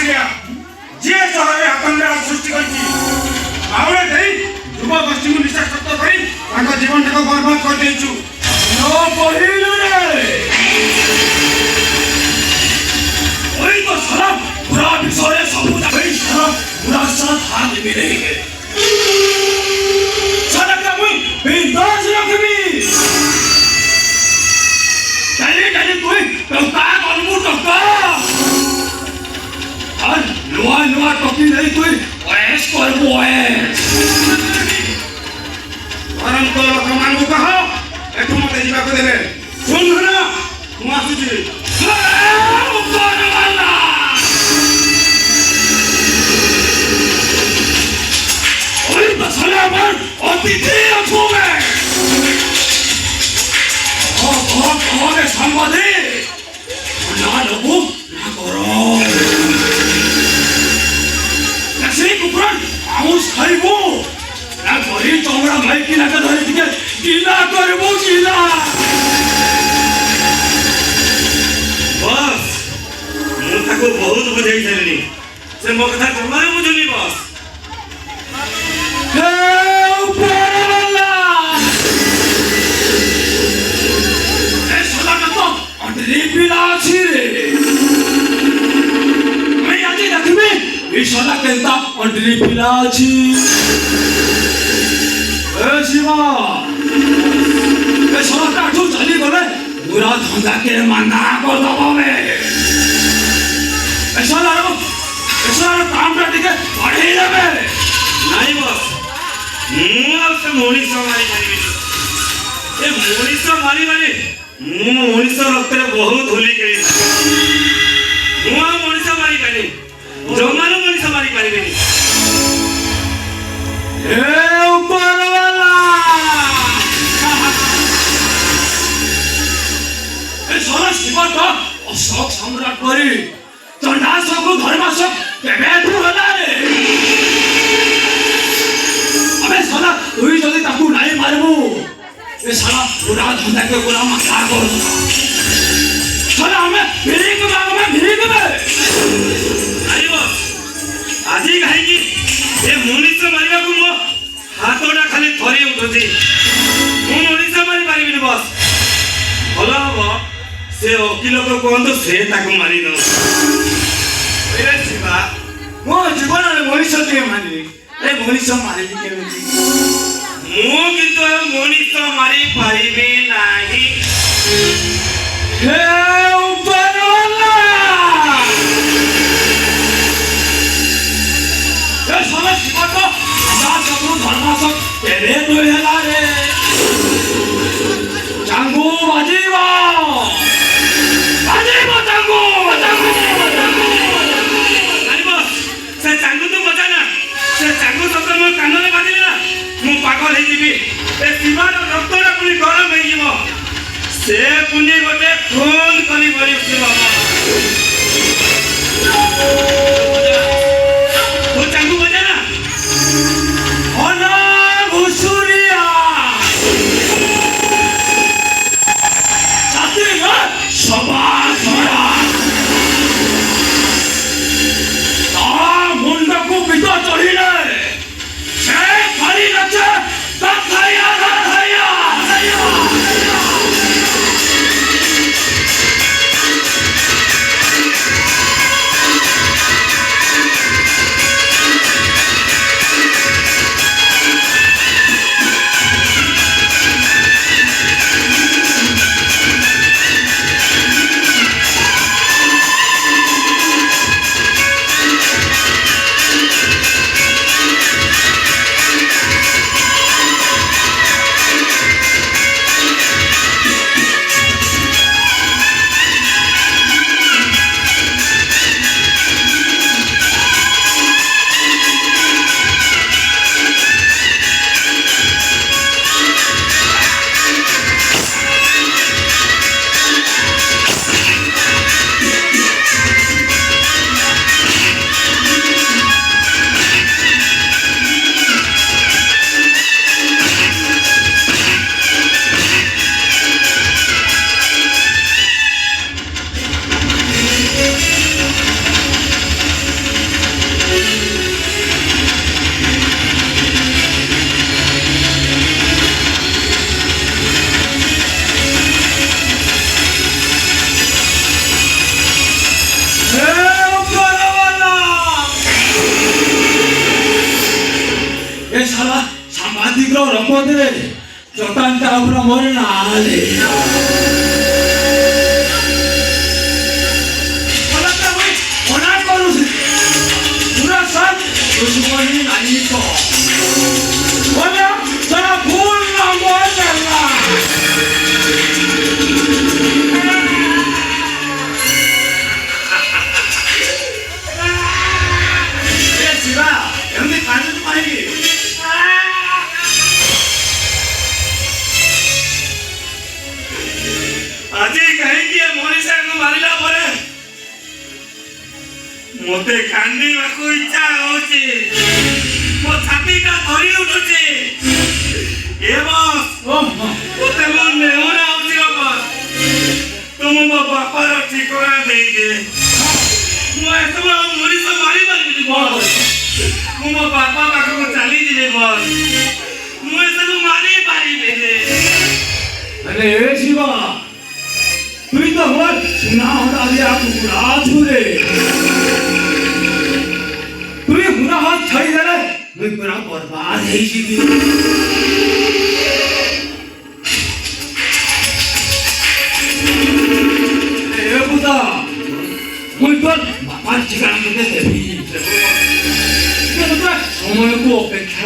ଆସିଲା ଯିଏ ସହରରେ ଆତଙ୍କବାଦ ସୃଷ୍ଟି କରିଛି ବାଉଳେ ଦେଇ ଯୁବ ଗୋଷ୍ଠୀଙ୍କୁ ନିଶାସକ୍ତ କରି ତାଙ୍କ ଜୀବନଟାକୁ ବର୍ବାଦ କରିଦେଇଛୁ। ନ କହିଲୁ ରେ ওই তো সারা পুরা বিষয়ে সবু যাবেই সারা পুরা সাথ হাত মিলে গে সারা কামই বিন্দাস রাখবি তাইলে তাইলে তুই টকা করবু টকা আর নোয়া নোয়া টকি নেই তুই ওয়েস করবু ওয়েস বরং তো লোকমানଙ୍କୁ কহ এঠু মতে ଯିବାକୁ ଦେବେ ଶୁଣ ନା ମୁଁ ଆସୁଛି Salaman অতিথি আসবে ওরে সম্বন্ধে না লোবু না করো সেই কুকুর আউস খাইব না ধরি তোমরা মাইকি লাগা ধরি দিকে গিলা করব গিলা বস ମୁଁ ତାକୁ ବହୁତ ବୁଝାଇ ସାରିନି ସେ ମୋ କଥା ଜମାରେ ବୁଝୁନି bus Ishara kenta andri pilachi Shiva Ishara kaatu chali gole pura dhanda ke manna kar dabo me Ishara kaam ta dike badhi jabe nahi boss ମୁଁ ଆଉ ସେ ମଣିଷ ମାରି ପାରିବିନି ଏ ମଣିଷ ମାରି ମାରି ମୁଁ ମଣିଷ ରକ୍ତରେ ବହୁତ ଧୂଳି ଖେଳିଛି ମୁଁ ଆଉ ମଣିଷ ମାରି ପାରିବିନି ଜମାରୁ ମଣିଷ ମାରି ପାରିବିନି ଏ ଉପରବାଲା ଏ ସାରା ଶିବଟ ଅଶୋକ ସମ୍ରାଟ କରି ଚଣ୍ଡାଶୋକରୁ ଧର୍ମାଶୋକ କେବେଠୁ ହେଲା ରେ साला तुई जल्दी ताकू नहीं मारबू ये साला पूरा धंधा के पूरा मजा कर साला हमें भिरी के अरे बस आजी काहे की ये मनीष मारिबा को मो हाथोडा खाली थरी उठुची मु मनीष मारी पारिबिनी बस भलो हबो से वकील को कोंतो से ताकू मारी दो ए शिवा मो जीवन रे मनीष के मारी ए मनीष मारी केमिति मु किंतु मनीष मारी पारिबे नाही हे उपरवाला ए साला शिवट जा सबु धर्मासक केबे तो हेला रे चांगू बाजीबा चांगू अरे बस से चांगू तो बजाना से चांगू शब्द मो कान में बाजिले ना मु पागल हे जीबी ए सीमार रक्तरा पुनी गरम हे जीवो से पुनी गोटे फोन करी ଆଦିଗ୍ରହ ରକମରେ ଚଟାଣଟା ଉପରେ ମୋର ନାଲେ ମନା କରୁଛି ପୁରା ସତ ଦୁଶ୍ମନୀ ନାଲି ତ ତାରା ଭୁଲ ନମ୍ବର ଚାଲିଲା ଶିବା ଏମିତି କାନ୍ଦୁଛୁ କାହିଁକି? ଆଜି କାହିଁକି ମଣିଷକୁ ମାରିଲା ପରେ ମତେ କାନ୍ଦିବାକୁ ଇଚ୍ଛା ହଉଛି, ମୋ ଛାତିଟା ଧରି ଉଠୁଛି। ଏ ବସ୍ ମତେ ମୋ ନେହୁରା ହଉଛି ବସ୍। ତୁମ ମୋ ବାପାର ଠିକଣା ଦେଇଦେ। ମୁଁ ଏସବୁ ଆଉ ମଣିଷ ମାରିପାରିବିନି ବସ୍। ମୁଁ ମୋ ବାପା ପାଖକୁ ଚାଲିଯିବି ବସ୍। ମୁଁ ଏସବୁ ମାରି ପାରିବିନି। अरे ए शिवा तू तो बहुत सुना होता दिया पूरा छुरे तू ये पूरा हाथ छाई दे रे मैं पूरा बर्बाद है जी